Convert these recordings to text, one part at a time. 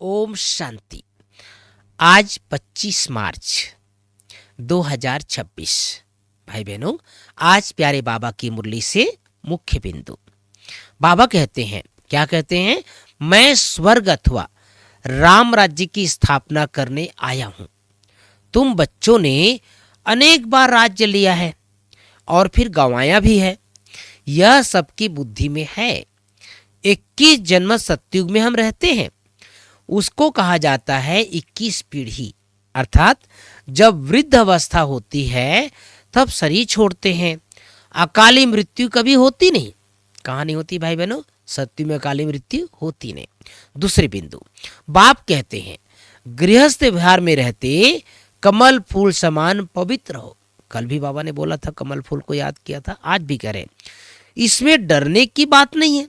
ओम शांति। आज 25 मार्च 2026। भाई बहनों, आज प्यारे बाबा की मुरली से मुख्य बिंदु। बाबा कहते हैं, क्या कहते हैं? मैं स्वर्ग अथवा राम राज्य की स्थापना करने आया हूं। तुम बच्चों ने अनेक बार राज्य लिया है और फिर गंवाया भी है। यह सबकी बुद्धि में है। 21 जन्म सतयुग में हम रहते हैं, उसको कहा जाता है 21 पीढ़ी। अर्थात जब वृद्ध अवस्था होती है तब शरीर छोड़ते हैं। अकाली मृत्यु कभी होती नहीं। कहाँ नहीं होती भाई बहनों? सत्य में अकाली मृत्यु होती नहीं। दूसरे बिंदु, बाप कहते हैं गृहस्थ व्यवहार में रहते कमल फूल समान पवित्र हो। कल भी बाबा ने बोला था, कमल फूल को याद किया था, आज भी करें। इसमें डरने की बात नहीं है।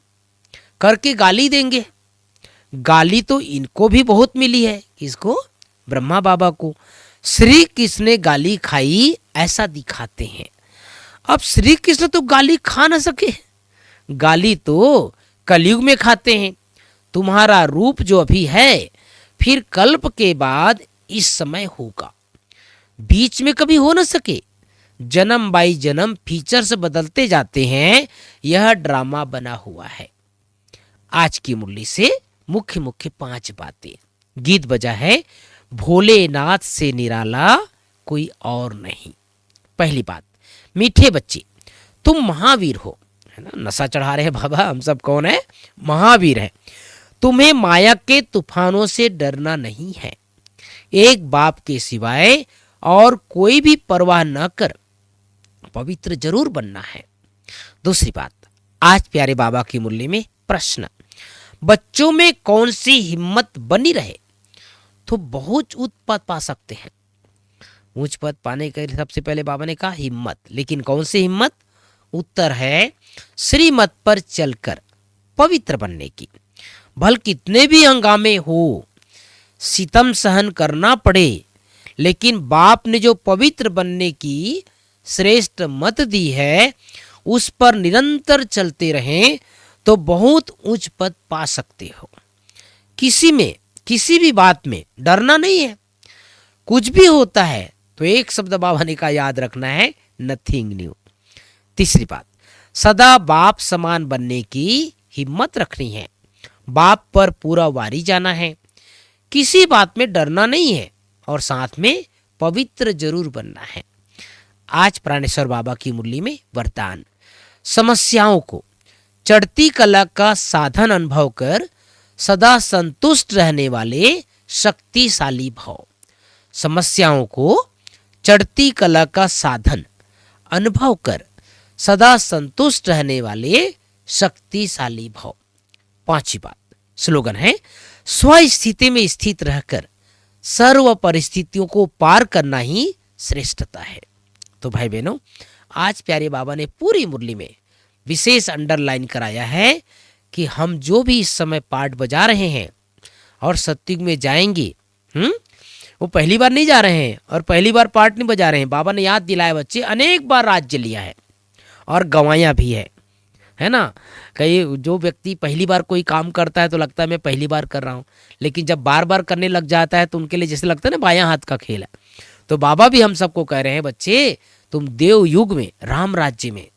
करके गाली देंगे, गाली तो इनको भी बहुत मिली है। किसको? ब्रह्मा बाबा को। श्री कृष्ण ने गाली खाई ऐसा दिखाते हैं। अब श्री कृष्ण तो गाली खा ना सके, गाली तो कलयुग में खाते हैं। तुम्हारा रूप जो अभी है फिर कल्प के बाद इस समय होगा, बीच में कभी हो ना सके। जन्म बाई जन्म फीचर्स बदलते जाते हैं। यह ड्रामा बना हुआ है। आज की मुरली से मुख्य 5 बातें। गीत बजा है भोलेनाथ से निराला कोई और नहीं। पहली बात, मीठे बच्चे तुम महावीर हो, है ना? नशा चढ़ा रहे हैं बाबा, हम सब कौन है? महावीर है। तुम्हें माया के तूफानों से डरना नहीं है। एक बाप के सिवाय और कोई भी परवाह न कर पवित्र जरूर बनना है। दूसरी बात, आज प्यारे बाबा की मुरली में प्रश्न, बच्चों में कौन सी हिम्मत बनी रहे तो बहुत उच्च पद पा सकते हैं। उच्च पद पाने के लिए सबसे पहले बाबा ने कहा हिम्मत, लेकिन कौन सी हिम्मत? उत्तर है श्रीमत पर चलकर पवित्र बनने की। भल कितने भी हंगामे हो, सितम सहन करना पड़े, लेकिन बाप ने जो पवित्र बनने की श्रेष्ठ मत दी है उस पर निरंतर चलते रहें तो बहुत उच्च पद पा सकते हो। किसी भी बात में डरना नहीं है। कुछ भी होता है तो एक शब्द बाबा ने का याद रखना है, नथिंग न्यू। तीसरी बात, सदा बाप समान बनने की हिम्मत रखनी है। बाप पर पूरा वारी जाना है। किसी बात में डरना नहीं है और साथ में पवित्र जरूर बनना है। आज प्राणेश्वर बाबा की मुरली में वरदान, समस्याओं को चढ़ती कला का साधन अनुभव कर सदा संतुष्ट रहने वाले शक्तिशाली भाव। समस्याओं को चढ़ती कला का साधन अनुभव कर सदा संतुष्ट रहने वाले शक्तिशाली भाव। पांचवी बात, स्लोगन है स्वस्थिति में स्थित रहकर सर्व परिस्थितियों को पार करना ही श्रेष्ठता है। तो भाई बहनों, आज प्यारे बाबा ने पूरी मुरली में विशेष अंडरलाइन कराया है कि हम जो भी इस समय पाठ बजा रहे हैं और सत्युग में जाएंगे, वो पहली बार नहीं जा रहे हैं और पहली बार पाठ नहीं बजा रहे हैं। बाबा ने याद दिलाया, बच्चे अनेक बार राज्य लिया है और गंवाया भी है ना? कई जो व्यक्ति पहली बार कोई काम करता है तो लगता है मैं पहली बार कर रहा हूँ, लेकिन जब बार बार करने लग जाता है तो उनके लिए जैसे लगता है ना बायां हाथ का खेल है। तो बाबा भी हम सबको कह रहे हैं, बच्चे तुम देव युग में राम राज्य में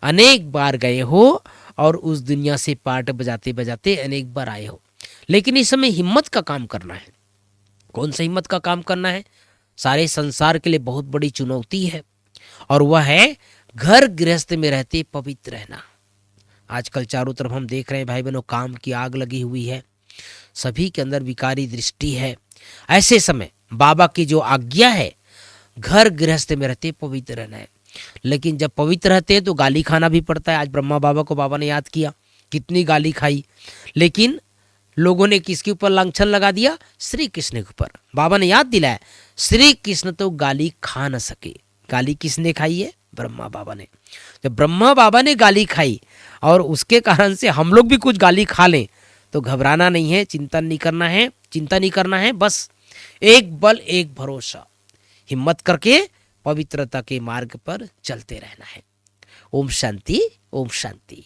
अनेक बार गए हो और उस दुनिया से पाठ बजाते बजाते अनेक बार आए हो, लेकिन इस समय हिम्मत का काम करना है। कौन सा हिम्मत का काम करना है? सारे संसार के लिए बहुत बड़ी चुनौती है और वह है घर गृहस्थ में रहते पवित्र रहना। आजकल चारों तरफ हम देख रहे हैं भाई बहनों, काम की आग लगी हुई है, सभी के अंदर विकारी दृष्टि है। ऐसे समय बाबा की जो आज्ञा है घर गृहस्थ में रहते पवित्र रहना है। लेकिन जब पवित्र रहते हैं तो गाली खाना भी पड़ता है। आज ब्रह्मा बाबा को बाबा ने याद किया, कितनी गाली खाई, लेकिन लोगों ने किसके ऊपर लांछन लगा दिया? श्री कृष्ण के ऊपर। बाबा ने याद दिलाया श्री कृष्ण तो गाली खा न सके। गाली किसने खाई है? ब्रह्मा बाबा ने। जब ब्रह्मा बाबा ने गाली खाई और उसके कारण से हम लोग भी कुछ गाली खा लें तो घबराना नहीं है, चिंता नहीं करना है। बस एक बल एक भरोसा, हिम्मत करके पवित्रता के मार्ग पर चलते रहना है। ओम शांति, ओम शांति।